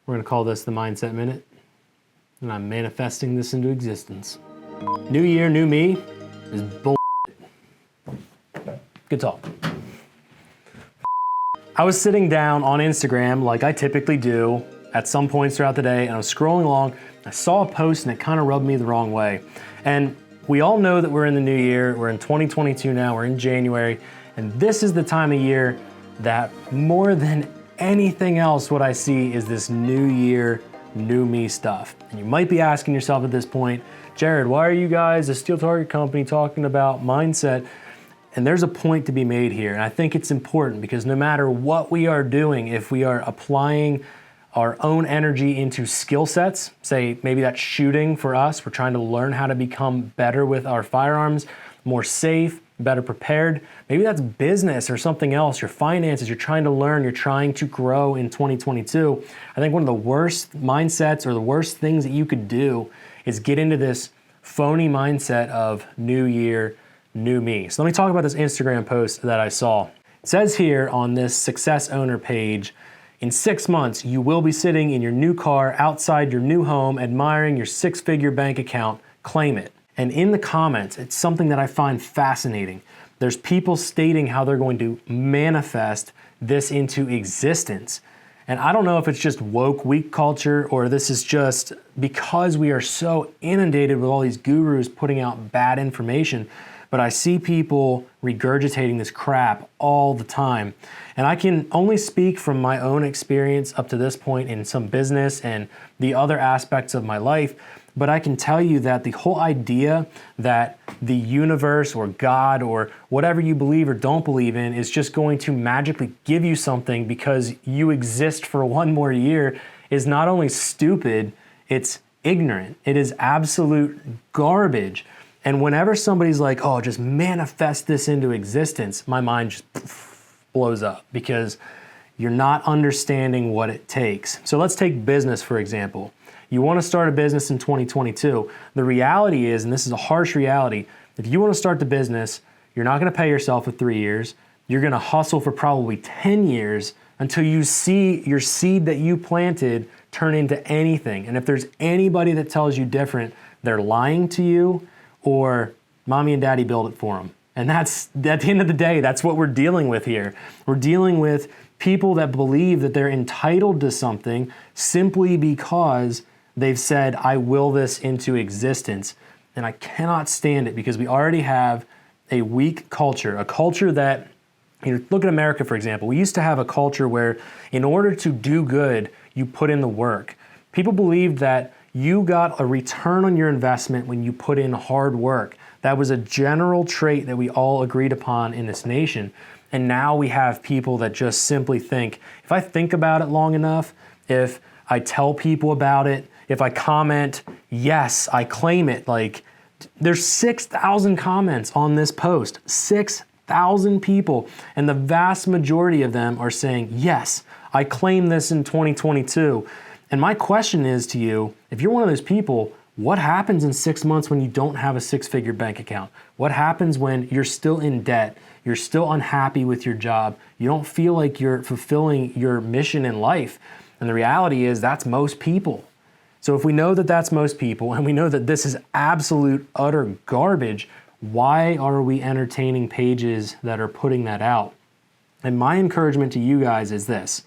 We're gonna call this the Mindset Minute, and I'm manifesting this into existence. New year, new me is bull. Good talk. I was sitting down on Instagram like I typically do at some points throughout the day, and I was scrolling along. I saw a post and it kind of rubbed me the wrong way. And we all know that we're in the new year. We're in 2022 now, we're in January, and this is the time of year that more than anything else, what I see is this new year, new me stuff. And you might be asking yourself at this point, Jared, why are you guys, a steel target company, talking about mindset? And there's a point to be made here. And I think it's important because no matter what we are doing, if we are applying our own energy into skill sets, say maybe that's shooting for us, we're trying to learn how to become better with our firearms, more safe, better prepared. Maybe that's business or something else, your finances, you're trying to learn, you're trying to grow in 2022. I think one of the worst mindsets or the worst things that you could do is get into this phony mindset of new year, new me. So let me talk about this Instagram post that I saw. It says here on this success owner page, in 6 months, you will be sitting in your new car outside your new home, admiring your six-figure bank account. Claim it. And in the comments, it's something that I find fascinating. There's people stating how they're going to manifest this into existence. And I don't know if it's just woke weak culture or this is just because we are so inundated with all these gurus putting out bad information, but I see people regurgitating this crap all the time. And I can only speak from my own experience up to this point in some business and the other aspects of my life. But I can tell you that the whole idea that the universe or God or whatever you believe or don't believe in is just going to magically give you something because you exist for one more year is not only stupid, it's ignorant. It is absolute garbage. And whenever somebody's like, oh, just manifest this into existence, my mind just blows up because you're not understanding what it takes. So let's take business, for example. You want to start a business in 2022. The reality is, and this is a harsh reality, if you want to start the business, you're not going to pay yourself for 3 years. You're going to hustle for probably 10 years until you see your seed that you planted turn into anything. And if there's anybody that tells you different, they're lying to you or mommy and daddy build it for them. And that's, at the end of the day, that's what we're dealing with here. We're dealing with people that believe that they're entitled to something simply because they've said, I will this into existence. And I cannot stand it because we already have a weak culture, a culture that, look at America, for example. We used to have a culture where in order to do good, you put in the work. People believed that you got a return on your investment when you put in hard work. That was a general trait that we all agreed upon in this nation. And now we have people that just simply think, if I think about it long enough, if I tell people about it, if I comment, yes, I claim it. Like, there's 6,000 comments on this post, 6,000 people. And the vast majority of them are saying, yes, I claim this in 2022. And my question is to you, if you're one of those people, what happens in 6 months when you don't have a six-figure bank account? What happens when you're still in debt? You're still unhappy with your job? You don't feel like you're fulfilling your mission in life? And the reality is that's most people. So if we know that that's most people and we know that this is absolute, utter garbage, why are we entertaining pages that are putting that out? And my encouragement to you guys is this.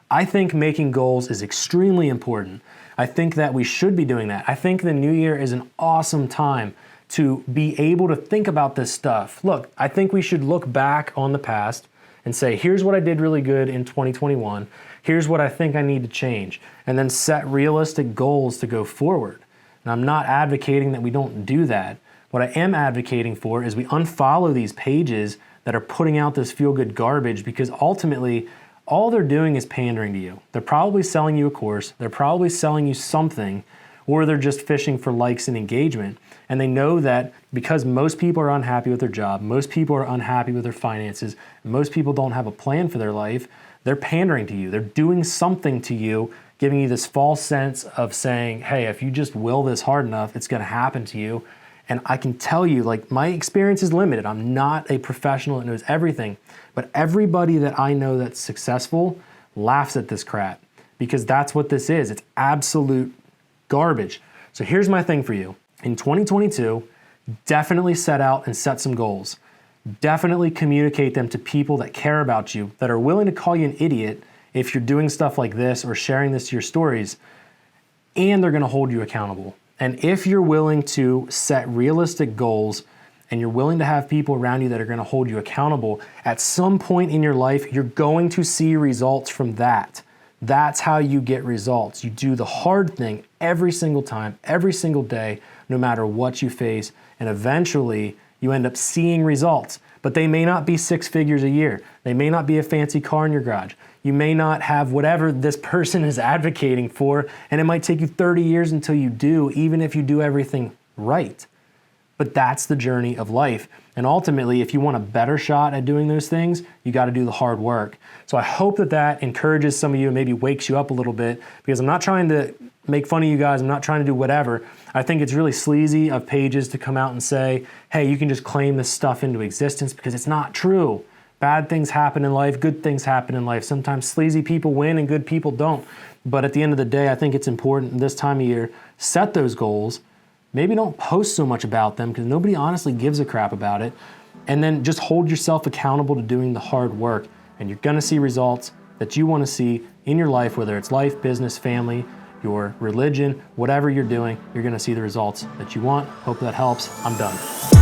I think making goals is extremely important. I think that we should be doing that. I think the new year is an awesome time to be able to think about this stuff. Look, I think we should look back on the past and say, here's what I did really good in 2021. Here's what I think I need to change. And then set realistic goals to go forward. And I'm not advocating that we don't do that. What I am advocating for is we unfollow these pages that are putting out this feel-good garbage because ultimately, all they're doing is pandering to you. They're probably selling you a course. They're probably selling you something, or they're just fishing for likes and engagement. And they know that because most people are unhappy with their job, most people are unhappy with their finances, most people don't have a plan for their life, they're pandering to you. They're doing something to you, giving you this false sense of saying, hey, if you just will this hard enough, it's gonna happen to you. And I can tell you, like, my experience is limited. I'm not a professional that knows everything, but everybody that I know that's successful laughs at this crap because that's what this is. It's absolute garbage. So here's my thing for you. In 2022, definitely set out and set some goals. Definitely communicate them to people that care about you, that are willing to call you an idiot if you're doing stuff like this or sharing this to your stories, and they're gonna hold you accountable. And if you're willing to set realistic goals and you're willing to have people around you that are gonna hold you accountable, at some point in your life, you're going to see results from that. That's how you get results. You do the hard thing every single time, every single day, no matter what you face, and eventually you end up seeing results. But they may not be 6 figures a year. They may not be a fancy car in your garage. You may not have whatever this person is advocating for, and it might take you 30 years until you do, even if you do everything right. But that's the journey of life. And ultimately, if you want a better shot at doing those things, you got to do the hard work. So I hope that that encourages some of you and maybe wakes you up a little bit, because I'm not trying to make fun of you guys. I'm not trying to do whatever. I think it's really sleazy of pages to come out and say, hey, you can just claim this stuff into existence, because it's not true. Bad things happen in life, good things happen in life. Sometimes sleazy people win and good people don't. But at the end of the day, I think it's important this time of year, set those goals. Maybe don't post so much about them, because nobody honestly gives a crap about it. And then just hold yourself accountable to doing the hard work. And you're gonna see results that you wanna see in your life, whether it's life, business, family, your religion, whatever you're doing, you're gonna see the results that you want. Hope that helps. I'm done.